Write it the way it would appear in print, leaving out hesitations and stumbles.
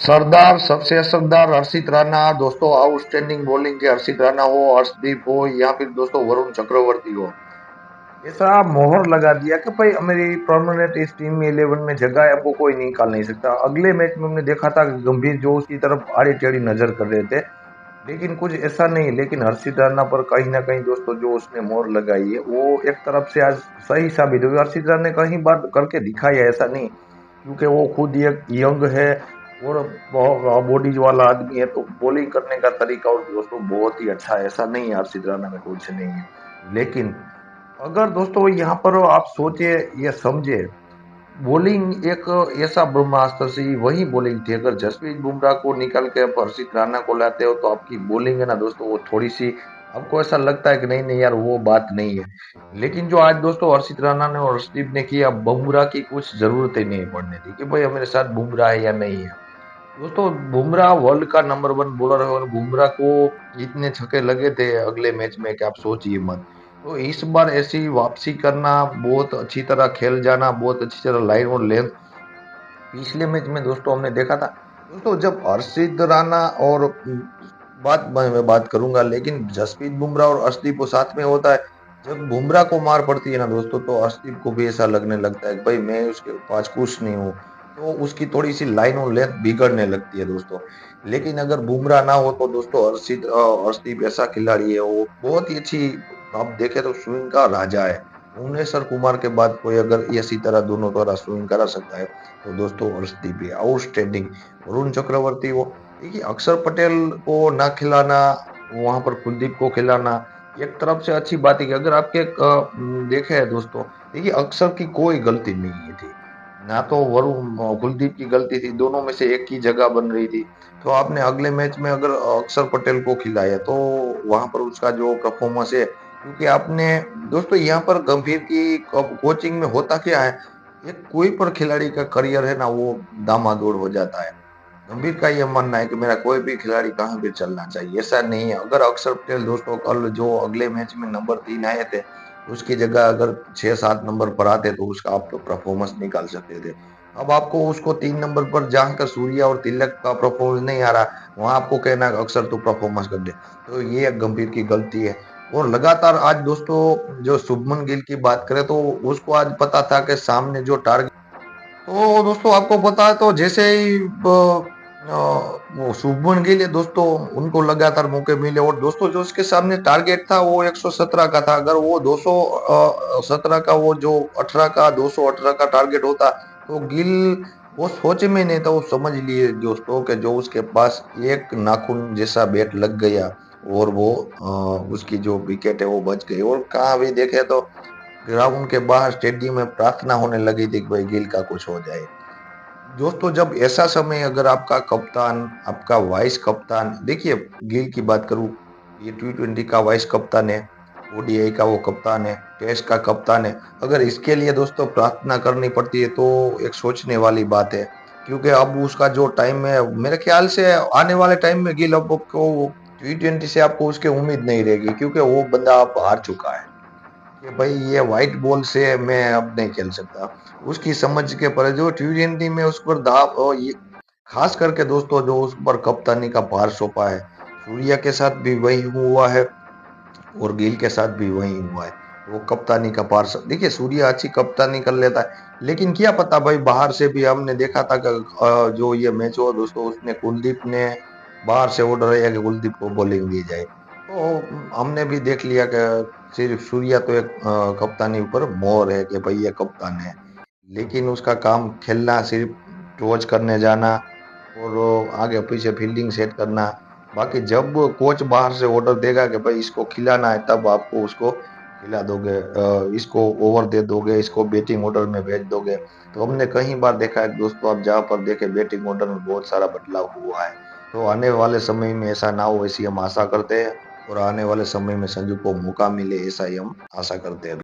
सरदार सबसे असरदार हर्षित राणा दोस्तों, आउटस्टैंडिंग बॉलिंग के हर्षित राणा हो, हर्षदीप हो या फिर दोस्तों वरुण चक्रवर्ती हो, ऐसा मोहर लगा दिया कि भाई मेरी परमानेंट इस टीम में 11 में जगह है, हमको कोई निकाल नहीं सकता। अगले मैच में हमने देखा था कि गंभीर जो उसकी तरफ आड़ी टेढ़ी नजर कर रहे थे, लेकिन कुछ ऐसा नहीं। लेकिन हर्षित राणा पर कहीं ना कहीं दोस्तों जो उसने मोहर लगाई है वो एक तरफ से आज सही साबित हुई। हर्षित राणा ने कहीं बार करके दिखाया, ऐसा नहीं, क्योंकि वो खुद एक यंग है और बॉडी वाला आदमी है, तो बॉलिंग करने का तरीका और दोस्तों बहुत ही अच्छा है। ऐसा नहीं है हर्षित राणा में कुछ नहीं है। लेकिन अगर दोस्तों यहाँ पर आप सोचे या समझे, बॉलिंग एक ऐसा ब्रह्मास्त्र सी वही बॉलिंग थी। अगर जसप्रीत बुमराह को निकाल के आप हर्षित राणा को लाते हो तो आपकी बॉलिंग है ना दोस्तों, वो थोड़ी सी आपको ऐसा लगता है कि नहीं नहीं यार वो बात नहीं है। लेकिन जो आज दोस्तों हर्षित राणा ने और हर्षदीप ने किया, बुमराह की कुछ जरूरत ही नहीं पड़ने दी कि भाई हमारे साथ बुमराह है या नहीं है। दोस्तों बुमराह वर्ल्ड का नंबर 1 बॉलर है और बुमराह को इतने छक्के लगे थे अगले मैच में कि आप सोचिए मत। तो इस बार ऐसी वापसी करना, बहुत अच्छी तरह खेल जाना, बहुत अच्छी तरह लाइन और लेंथ, पिछले मैच में दोस्तों हमने देखा था दोस्तों जब हर्षित राणा और मैं बात करूंगा, लेकिन जसप्रीत बुमराह और अर्शदीप को साथ में होता है। जब बुमराह को मार पड़ती है ना दोस्तों, तो अर्शदीप को भी ऐसा लगने लगता है कि भाई मैं उसके पास कुछ नहीं हूँ, तो उसकी थोड़ी सी लाइन और लेंथ बिगड़ने लगती है दोस्तों। लेकिन अगर बुमराह ना हो तो दोस्तों अर्शदीप ऐसा खिलाड़ी है, वो बहुत ही अच्छी, आप देखें तो स्विंग का राजा है। भुवनेश्वर कुमार के बाद कोई अगर इसी तरह दोनों तरह स्विंग करा सकता है तो दोस्तों अर्शदीप है आउटस्टैंडिंग। वरुण चक्रवर्ती वो, देखिए अक्षर पटेल को ना खिलाना, वहां पर कुलदीप को खिलाना, एक तरफ से अच्छी बात है कि अगर आपके देखे है दोस्तों, देखिए अक्षर की कोई गलती नहीं थी, ना तो वरुण कुलदीप की गलती थी, दोनों में से एक की जगह बन रही थी। तो आपने अगले मैच में अगर अक्षर पटेल को खिलाया तो वहां पर उसका जो परफॉर्मेंस है, क्योंकि आपने दोस्तों यहाँ पर गंभीर की कोचिंग में होता क्या है, एक कोई पर खिलाड़ी का करियर है ना वो दामादोड़ हो जाता है। गंभीर का ये मानना है कि मेरा कोई भी खिलाड़ी कहाँ भी चलना चाहिए, ऐसा नहीं है। अगर अक्षर पटेल दोस्तों कल जो अगले मैच में नंबर 3 आए थे, उसकी जगह अगर 6-7 नंबर पर आते तो उसका आप तो परफॉर्मेंस निकाल सकते थे। अब आपको उसको 3 नंबर पर जहाँ का सूर्या और तिलक का परफॉर्मेंस नहीं आ रहा, वहां आपको कहना है कि अक्षर तो परफॉर्मेंस कर दे, तो ये एक गंभीर की गलती है। और लगातार आज दोस्तों जो शुभमन गिल की बात करें तो उसको आज पता था कि सामने जो टारगेट, तो दोस्तों आपको पता है तो जैसे ही वो शुभमन गिल है दोस्तों, उनको लगातार मौके मिले और दोस्तों जो उसके सामने टारगेट था वो 117 का था। अगर वो 217 का, वो जो 18 का 218 का टारगेट होता तो गिल वो सोच में नहीं था। वो समझ लिए दोस्तों कि जो उसके पास एक नाखून जैसा बैट लग गया और वो उसकी जो विकेट है वो बच गई। और कहाँ भी देखे तो ग्राउंड के बाहर स्टेडियम में प्रार्थना होने लगी थी कि भाई गिल का कुछ हो जाए। दोस्तों जब ऐसा समय अगर आपका कप्तान, आपका वाइस कप्तान, देखिए गिल की बात करूं, ये T20 का वाइस कप्तान है, ओडीआई का वो कप्तान है, टेस्ट का कप्तान है, अगर इसके लिए दोस्तों प्रार्थना करनी पड़ती है तो एक सोचने वाली बात है। क्योंकि अब उसका जो टाइम है, मेरे ख्याल से आने वाले टाइम में गिल अब को T20 से आपको उसके उम्मीद नहीं रहेगी, क्योंकि वो बंदा अब हार चुका है कि भाई ये व्हाइट बॉल से मैं अब नहीं खेल सकता। उसकी समझ के पर जो T20 में उस पर दाव और ये खास करके दोस्तों जो उस पर कप्तानी का भार सौंपा है, सूर्या के साथ भी वही हुआ है और गिल के साथ भी वही हुआ है। वो कप्तानी का भार देखिए सूर्या अच्छी कप्तानी कर लेता है, लेकिन क्या पता भाई बाहर से भी हमने देखा था कि जो ये मैच हुआ दोस्तों, उसने कुलदीप ने बाहर से ऑर्डर आया कि कुलदीप को बॉलिंग दी जाए, तो हमने भी देख लिया कि सिर्फ सूर्या तो एक कप्तानी ऊपर मोहर है कि भाई ये कप्तान है, लेकिन उसका काम खेलना, सिर्फ टॉस करने जाना और आगे पीछे फील्डिंग सेट करना। बाकी जब कोच बाहर से ऑर्डर देगा कि भाई इसको खिलाना है, तब आपको उसको खिला दोगे, इसको ओवर दे दोगे, इसको बैटिंग ऑर्डर में भेज दोगे। तो हमने कई बार देखा है दोस्तों, आप जहाँ पर देखे बैटिंग ऑर्डर में बहुत सारा बदलाव हुआ है। तो आने वाले समय में ऐसा ना हो ऐसी हम आशा करते हैं, और आने वाले समय में संजू को मौका मिले ऐसा ही हम आशा करते हैं।